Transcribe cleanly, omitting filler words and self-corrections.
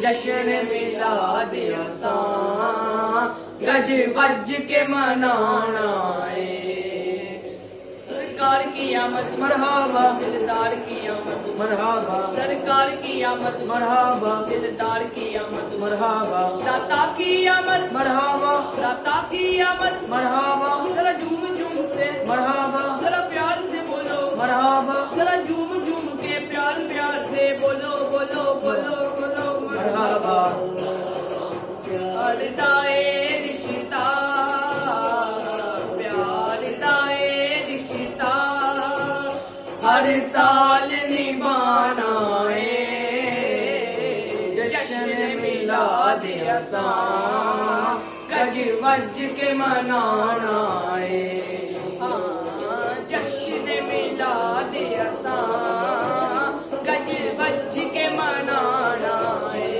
जश्न मिलाद असां गज वज के मनाना है। सरकार की आमद मरहबा दिलदार की आमद मरहबा सरकार की आमद मरहबा दिलदार की आमद मरहबा दाता की आमद मरहबा दाता की आमद मरहबा जरा झूम झूम से मरहबा जरा प्यार से बोलो मरहबा जरा झूम झूम के प्यार प्यार से बोलो बोलो बोलो बोलो मरहबा प्यार दाए रिश्ता प्यार दाए रिश्ता हर साल निभाना है। जश्न मिलाद असां गज वज के मनाना है। हाँ, जश्न मिलाद असां गज वज के मनाना है।